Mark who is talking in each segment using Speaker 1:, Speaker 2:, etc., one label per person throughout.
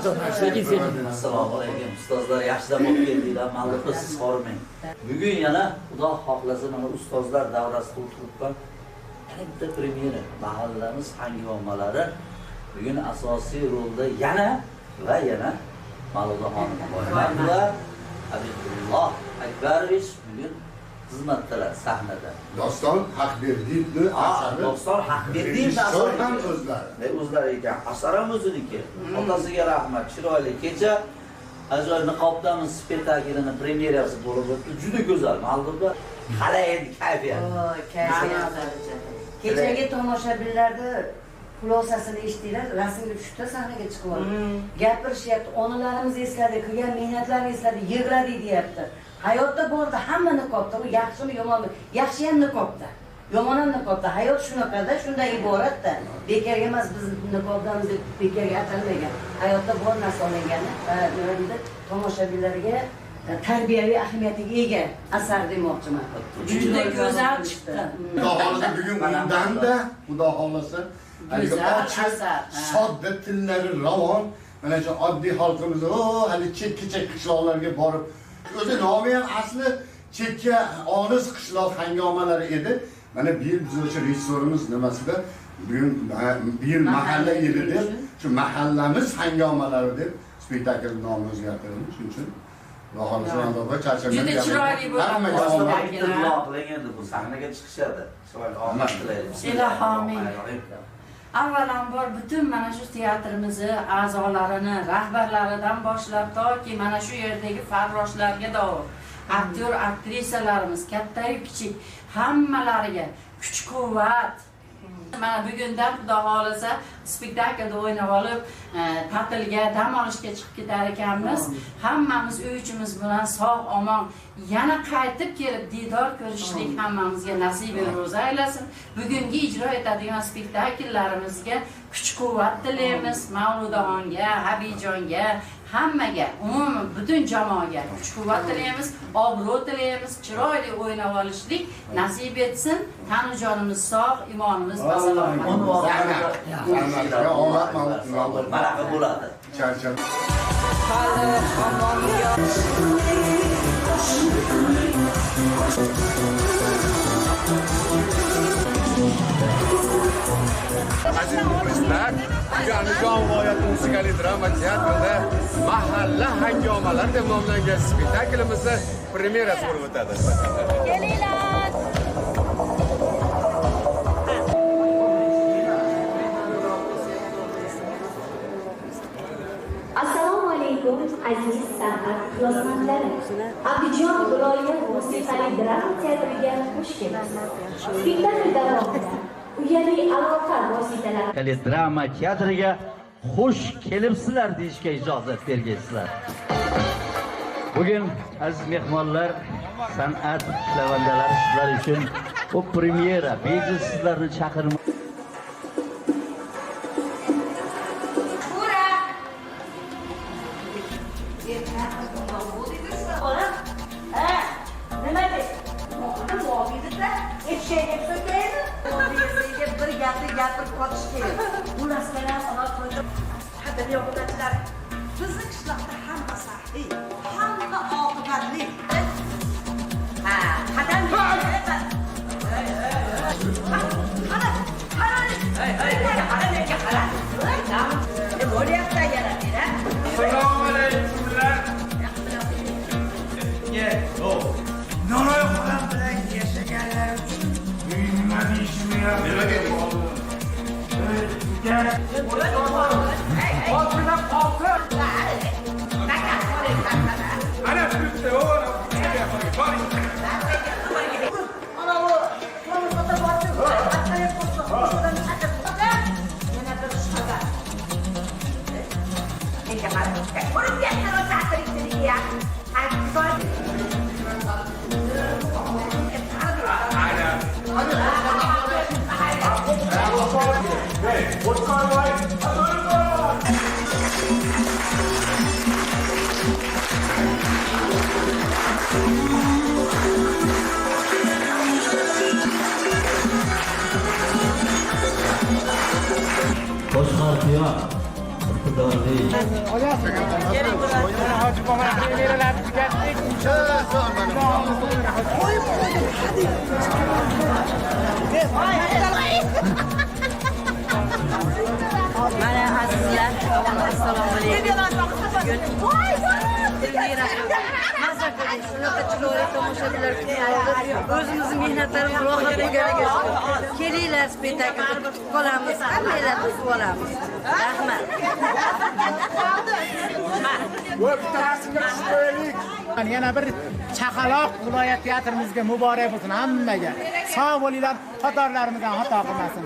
Speaker 1: Assalomu alaykum. Ustozlar yaxshilab bo'lib keldinglar. Ma'lumot siz hormang. Bugun yana Xudo xohlasa mana ustozlar davrasida o'tiribman. Yana bitta premyera. Mahallamiz hangomalari bugun asosiy rolda yana Ma'luda xonim va Abdulloh Akbarovich bugun xizmatdalar sahnada.
Speaker 2: Doston Haqberdiyevni asari.
Speaker 1: Doston Haqberdiyevni asari
Speaker 2: ham o'zlari.
Speaker 1: O'zlari ekan. Asar ham o'ziniki. Otasiga rahmat. Chiroyli kecha ajoyib niqobdamiz spektaklini premyerasi bo'lib o'tdi. Juda go'zal. Ma'lumda qalay edi kayfiyat.
Speaker 3: Kayfiyat. Kechagi tomoshabinlarni xulosasini eshitdinglar, rasmga tushdi, sahnaga chiqib oldi. Gapirishyapti, onalarimiz esladi, qilgan mehnatlarini esladi, yig'ladi deyapti. Hayotda borda hamma niqobda, u yaxshimi yomonmi? Yaxshi ham niqobda, yomon ham niqobda. Hayot shunaqada, shundan iboratda. Bekorga emas biz niqobdan deb bekorga atalmagan. Hayotda bor narsa olingani, nima deydi, tomoshabinlarga tarbiyaviy ahamiyatiga ega asar demoqchiman.
Speaker 4: Juda go'zal chiqdi.
Speaker 2: Xudo xohlasa bugun undanda, Xudo xohlasa
Speaker 4: go'zal asar.
Speaker 2: Sodda tillari ravon, mana shu oddiy xalqimiz, hali chekka qishloqlarga borib, o'zi nomi ham asli chekka olis qishloq hangomalari edi. Mana bu yil biz o'sha rejissorimiz nimasida bugun bir yil mahalla yili deb, shu mahallamiz hangomalari deb spektakl nomini o'zgartirdik. Shuning uchun
Speaker 4: Juda chiroyli
Speaker 1: bo'ldi. Bu sahnaga chiqishadi. Chiroyli omad tilaymiz.
Speaker 4: Ilohim. Avvalambor butun mana shu teatrimizni a'zolarini, rahbarlaridan boshlab toki mana shu yerdagi farroshlarga davr, aktyor, aktrisalarimiz, katta-yu kichik hammalariga kuch-quvvat. Mana bugundan Xudo xolasa spektaklda o'ynab olib, ta'tilga, dam olishga chiqib ketar ekanmiz. Hammamiz uy-ichimiz bilan sog' omon yana qaytib kelib didor ko'rishlik hammamizga nasib ro'za aylasin. Bugungi ijro etadigan spektaklarimizga kuch-quvvat tilaymiz. Mavludaxonga, Habijonga, hammaga, umuman butun jamoaga kuch-quvvat tilaymiz, obro' tilaymiz, chiroyli o'ynab olishlik nasib etsin. Tanu jonimiz sog', imonimiz basalomat.
Speaker 1: Maraqa bo'ladi.
Speaker 2: Charchab.
Speaker 5: Aziz muxlislar, Andijon viloyati musikali drama teatrida mahalla hangomalari deb nomlangan spektaklimizni premyerasi bo'lib o'tadi.
Speaker 4: Kelinglar.
Speaker 6: Assalomu alaykum aziz san'at ixlosmandlari. Andijon viloyat musiqali drama teatriga xush kelibsiz. Spektakl davomida uyali aloqa vositalari
Speaker 1: Drama teatriga xush kelibsizlar deyishga ijozat bergaysizlar. Bugun aziz mehmonlar, san'at ishlavandalari sizlar uchun bu premyera. Bejiz sizlarni chaqirib
Speaker 3: bizni qishloqda hamma sahiy, hamma oqibatli. Qadam
Speaker 1: Boshqartiyor iqtidorli
Speaker 7: Hoji bola neralarni tugatdik.
Speaker 3: Mana azizlar, assalomu alaykum. Mazza qiling, shunaqa chiroyli tomoshabinlar kutib o'zimizni mehnatlarimiz rohat egaliga kelinglar, spektaklni kutib qolamiz, hammanglar kutib olamiz. Rahmat.
Speaker 7: Yana bir chaqaloq viloyat teatrimizga muborak bo'lsin hammaga. Sog' bo'linglar, xatolarimizni xato qilmasin.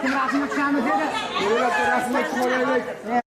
Speaker 7: Kim rasmga tushamiz dedi? Rasmga tushamiz.